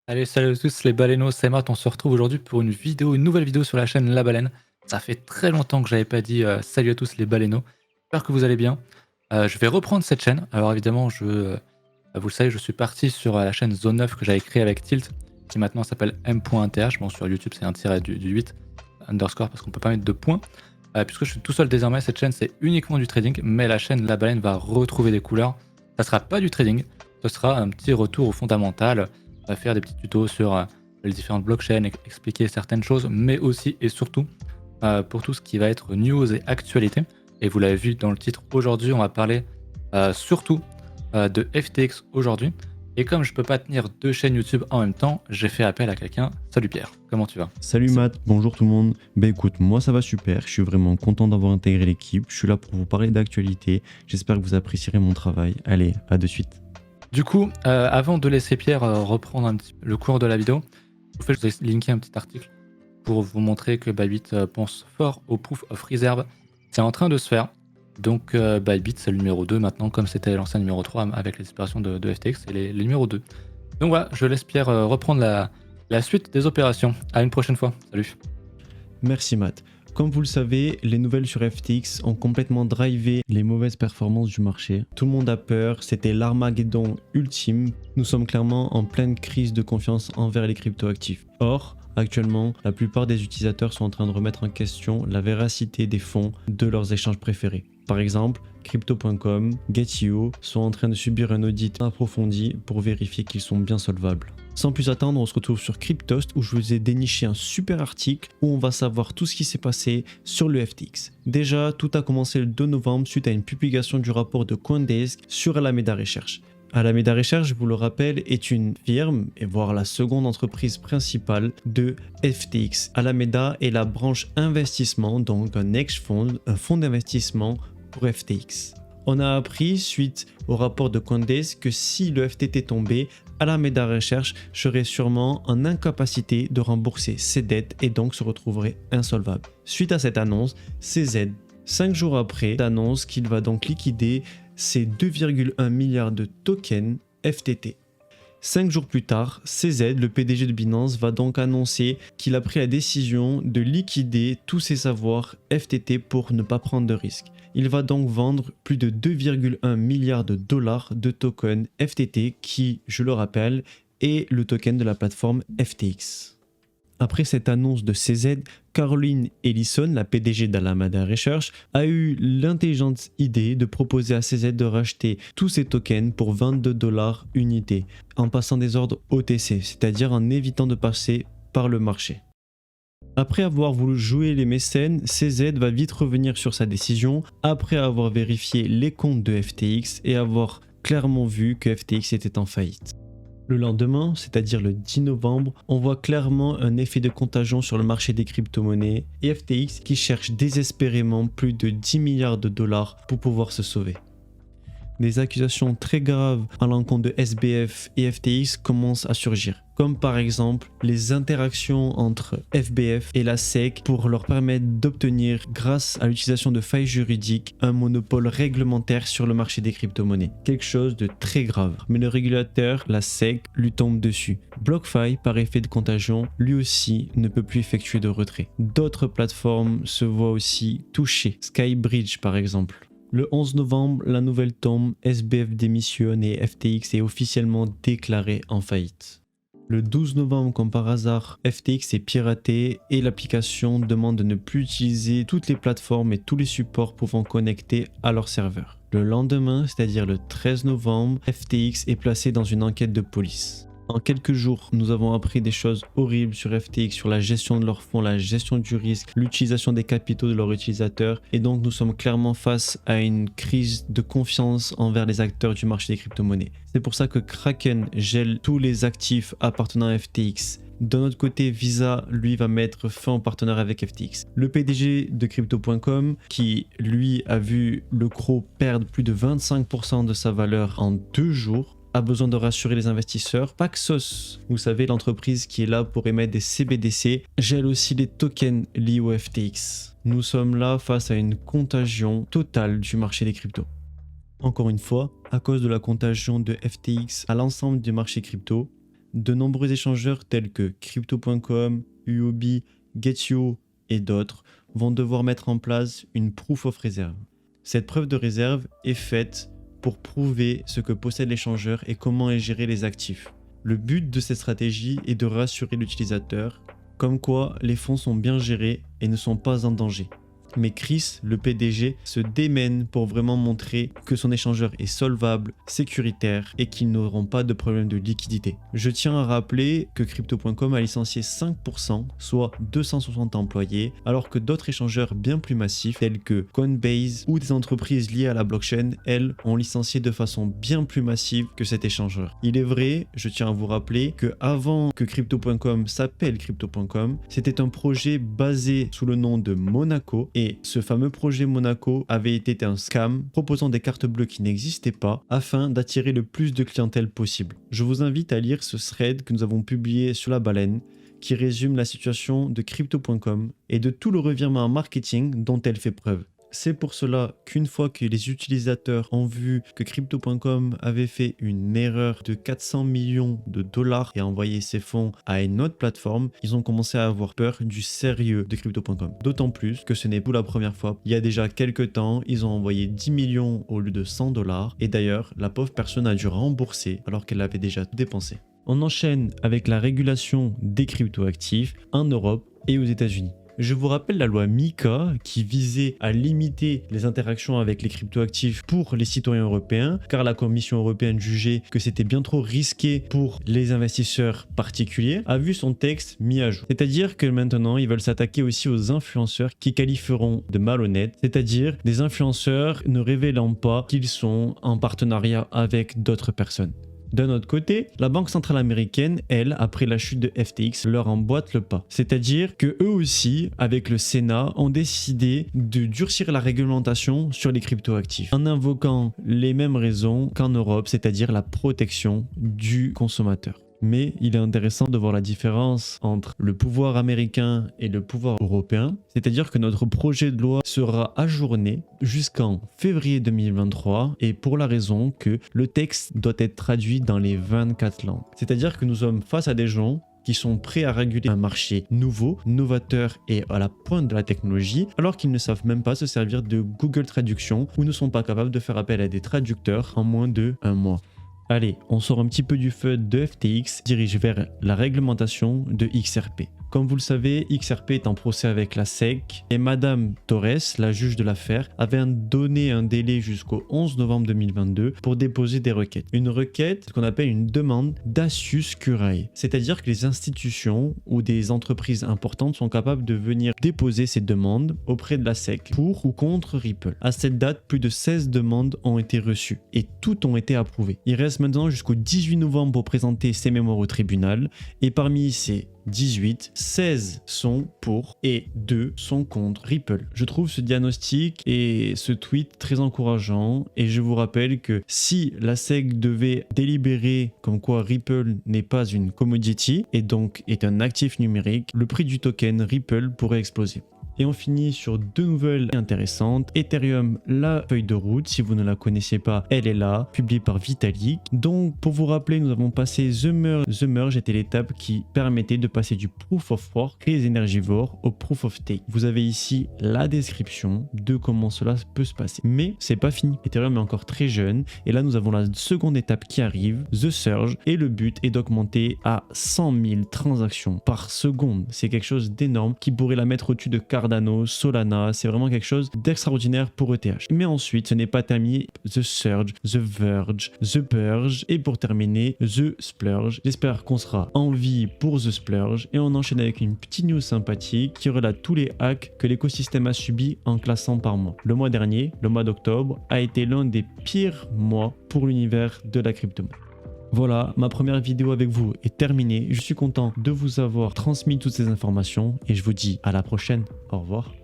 Allez, salut à tous les baleinos, c'est Matt, on se retrouve aujourd'hui pour une nouvelle vidéo sur la chaîne La Baleine. Ça fait très longtemps que j'avais pas dit salut à tous les baleinos. J'espère que vous allez bien. Je vais reprendre cette chaîne. Alors évidemment, vous le savez, je suis parti sur la chaîne Zone 9 que j'avais créée avec Tilt, qui maintenant s'appelle m.th. Bon, sur YouTube, c'est un tiret du 8 underscore parce qu'on peut pas mettre de points. Puisque je suis tout seul désormais, cette chaîne c'est uniquement du trading, mais la chaîne La Baleine va retrouver des couleurs. Ça sera pas du trading, ce sera un petit retour au fondamental. On va faire des petits tutos sur les différentes blockchains, expliquer certaines choses, mais aussi et surtout pour tout ce qui va être news et actualité. Et vous l'avez vu dans le titre, aujourd'hui on va parler surtout de FTX aujourd'hui. Et comme je peux pas tenir deux chaînes YouTube en même temps, j'ai fait appel à quelqu'un. Salut Pierre, comment tu vas? Salut Matt, bonjour tout le monde. Bah écoute, moi ça va super, je suis vraiment content d'avoir intégré l'équipe, je suis là pour vous parler d'actualité, j'espère que vous apprécierez mon travail. Allez, à de suite. Du coup, avant de laisser Pierre reprendre un petit peu le cours de la vidéo, je vous ai linké un petit article pour vous montrer que Bybit pense fort au Proof of Reserve. C'est en train de se faire. Donc Bybit, c'est le numéro 2 maintenant, comme c'était l'ancien numéro 3 avec les disparitions de FTX, c'est les numéros 2. Donc voilà, je laisse Pierre reprendre la suite des opérations. À une prochaine fois. Salut. Merci Matt. Comme vous le savez, les nouvelles sur FTX ont complètement drivé les mauvaises performances du marché. Tout le monde a peur, c'était l'armageddon ultime. Nous sommes clairement en pleine crise de confiance envers les cryptoactifs. Or, actuellement, la plupart des utilisateurs sont en train de remettre en question la véracité des fonds de leurs échanges préférés. Par exemple, Crypto.com, Get.io sont en train de subir un audit approfondi pour vérifier qu'ils sont bien solvables. Sans plus attendre, on se retrouve sur Cryptost où je vous ai déniché un super article où on va savoir tout ce qui s'est passé sur le FTX. Déjà, tout a commencé le 2 novembre suite à une publication du rapport de Coindesk sur Alameda Research. Alameda Research, je vous le rappelle, est une firme, et voire la seconde entreprise principale de FTX. Alameda est la branche investissement, donc un hedge-fund, un fonds d'investissement pour FTX. On a appris, suite au rapport de Coindesk, que si le FTT tombait, Alameda Research serait sûrement en incapacité de rembourser ses dettes et donc se retrouverait insolvable. Suite à cette annonce, CZ, 5 jours après, annonce qu'il va donc liquider ses 2,1 milliards de tokens FTT. 5 jours plus tard, CZ, le PDG de Binance, va donc annoncer qu'il a pris la décision de liquider tous ses avoirs FTT pour ne pas prendre de risques. Il va donc vendre plus de 2,1 milliards de dollars de tokens FTT qui, je le rappelle, est le token de la plateforme FTX. Après cette annonce de CZ, Caroline Ellison, la PDG d'Alameda Research, a eu l'intelligente idée de proposer à CZ de racheter tous ces tokens pour 22 dollars unité, en passant des ordres OTC, c'est-à-dire en évitant de passer par le marché. Après avoir voulu jouer les mécènes, CZ va vite revenir sur sa décision après avoir vérifié les comptes de FTX et avoir clairement vu que FTX était en faillite. Le lendemain, c'est-à-dire le 10 novembre, on voit clairement un effet de contagion sur le marché des crypto-monnaies et FTX qui cherche désespérément plus de 10 milliards de dollars pour pouvoir se sauver. Des accusations très graves à l'encontre de SBF et FTX commencent à surgir, comme par exemple les interactions entre FBF et la SEC pour leur permettre d'obtenir, grâce à l'utilisation de failles juridiques, un monopole réglementaire sur le marché des crypto-monnaies. Quelque chose de très grave. Mais le régulateur, la SEC, lui tombe dessus. BlockFi, par effet de contagion, lui aussi ne peut plus effectuer de retrait. D'autres plateformes se voient aussi touchées, Skybridge par exemple. Le 11 novembre, la nouvelle tombe, SBF démissionne et FTX est officiellement déclaré en faillite. Le 12 novembre, comme par hasard, FTX est piraté et l'application demande de ne plus utiliser toutes les plateformes et tous les supports pouvant connecter à leur serveur. Le lendemain, c'est-à-dire le 13 novembre, FTX est placé dans une enquête de police. En quelques jours, nous avons appris des choses horribles sur FTX, sur la gestion de leurs fonds, la gestion du risque, l'utilisation des capitaux de leurs utilisateurs. Et donc nous sommes clairement face à une crise de confiance envers les acteurs du marché des crypto-monnaies. C'est pour ça que Kraken gèle tous les actifs appartenant à FTX. D'un autre côté, Visa, lui, va mettre fin au partenariat avec FTX. Le PDG de Crypto.com, qui, lui, a vu le gros perdre plus de 25% de sa valeur en 2 jours, a besoin de rassurer les investisseurs. Paxos, vous savez, l'entreprise qui est là pour émettre des CBDC, gèle aussi les tokens liés au FTX. Nous sommes là face à une contagion totale du marché des cryptos. Encore une fois, à cause de la contagion de FTX à l'ensemble du marché crypto, de nombreux échangeurs tels que Crypto.com, Huobi, Getio et d'autres vont devoir mettre en place une Proof of Reserve. Cette preuve de réserve est faite pour prouver ce que possède l'échangeur et comment est géré les actifs. Le but de cette stratégie est de rassurer l'utilisateur, comme quoi les fonds sont bien gérés et ne sont pas en danger. Mais Chris, le PDG, se démène pour vraiment montrer que son échangeur est solvable, sécuritaire et qu'ils n'auront pas de problème de liquidité. Je tiens à rappeler que Crypto.com a licencié 5%, soit 260 employés, alors que d'autres échangeurs bien plus massifs tels que Coinbase ou des entreprises liées à la blockchain, elles, ont licencié de façon bien plus massive que cet échangeur. Il est vrai, je tiens à vous rappeler que avant que Crypto.com s'appelle Crypto.com, c'était un projet basé sous le nom de Monaco et ce fameux projet Monaco avait été un scam proposant des cartes bleues qui n'existaient pas afin d'attirer le plus de clientèle possible. Je vous invite à lire ce thread que nous avons publié sur la baleine qui résume la situation de Crypto.com et de tout le revirement marketing dont elle fait preuve. C'est pour cela qu'une fois que les utilisateurs ont vu que Crypto.com avait fait une erreur de 400 millions de dollars et envoyé ses fonds à une autre plateforme, ils ont commencé à avoir peur du sérieux de Crypto.com. D'autant plus que ce n'est pas la première fois. Il y a déjà quelques temps, ils ont envoyé 10 millions au lieu de 100 dollars et d'ailleurs, la pauvre personne a dû rembourser alors qu'elle l'avait déjà dépensé. On enchaîne avec la régulation des cryptoactifs en Europe et aux États-Unis. Je vous rappelle la loi MiCA qui visait à limiter les interactions avec les cryptoactifs pour les citoyens européens car la Commission européenne jugeait que c'était bien trop risqué pour les investisseurs particuliers, a vu son texte mis à jour. C'est-à-dire que maintenant ils veulent s'attaquer aussi aux influenceurs qui qualifieront de malhonnêtes, c'est-à-dire des influenceurs ne révélant pas qu'ils sont en partenariat avec d'autres personnes. D'un autre côté, la Banque centrale américaine, elle, après la chute de FTX, leur emboîte le pas. C'est-à-dire que eux aussi, avec le Sénat, ont décidé de durcir la réglementation sur les cryptoactifs, en invoquant les mêmes raisons qu'en Europe, c'est-à-dire la protection du consommateur. Mais il est intéressant de voir la différence entre le pouvoir américain et le pouvoir européen. C'est-à-dire que notre projet de loi sera ajourné jusqu'en février 2023 et pour la raison que le texte doit être traduit dans les 24 langues. C'est-à-dire que nous sommes face à des gens qui sont prêts à réguler un marché nouveau, novateur et à la pointe de la technologie, alors qu'ils ne savent même pas se servir de Google Traduction ou ne sont pas capables de faire appel à des traducteurs en moins de 1 mois. Allez, on sort un petit peu du feu de FTX, dirige vers la réglementation de XRP. Comme vous le savez, XRP est en procès avec la SEC et Madame Torres, la juge de l'affaire, avait donné un délai jusqu'au 11 novembre 2022 pour déposer des requêtes. Une requête, ce qu'on appelle une demande d'assus curiae, c'est-à-dire que les institutions ou des entreprises importantes sont capables de venir déposer ces demandes auprès de la SEC pour ou contre Ripple. À cette date, plus de 16 demandes ont été reçues et toutes ont été approuvées. Il reste maintenant jusqu'au 18 novembre pour présenter ces mémoires au tribunal et parmi ces 18, 16 sont pour et 2 sont contre Ripple. Je trouve ce diagnostic et ce tweet très encourageant et je vous rappelle que si la SEC devait délibérer comme quoi Ripple n'est pas une commodity et donc est un actif numérique, le prix du token Ripple pourrait exploser. Et on finit sur 2 nouvelles intéressantes. Ethereum, la feuille de route, si vous ne la connaissez pas, elle est là, publiée par Vitalik. Donc pour vous rappeler, nous avons passé The Merge. The Merge était l'étape qui permettait de passer du Proof of Work, les énergivores, au Proof of Stake. Vous avez ici la description de comment cela peut se passer. Mais c'est pas fini. Ethereum est encore très jeune et là nous avons la seconde étape qui arrive, The Surge, et le but est d'augmenter à 100 000 transactions par seconde. C'est quelque chose d'énorme qui pourrait la mettre au-dessus de Cardano, Solana, c'est vraiment quelque chose d'extraordinaire pour ETH. Mais ensuite, ce n'est pas terminé, The Surge, The Verge, The Purge et pour terminer, The Splurge. J'espère qu'on sera en vie pour The Splurge et on enchaîne avec une petite news sympathique qui relate tous les hacks que l'écosystème a subi en classant par mois. Le mois dernier, le mois d'octobre, a été l'un des pires mois pour l'univers de la crypto. Voilà, ma première vidéo avec vous est terminée. Je suis content de vous avoir transmis toutes ces informations et je vous dis à la prochaine. Au revoir.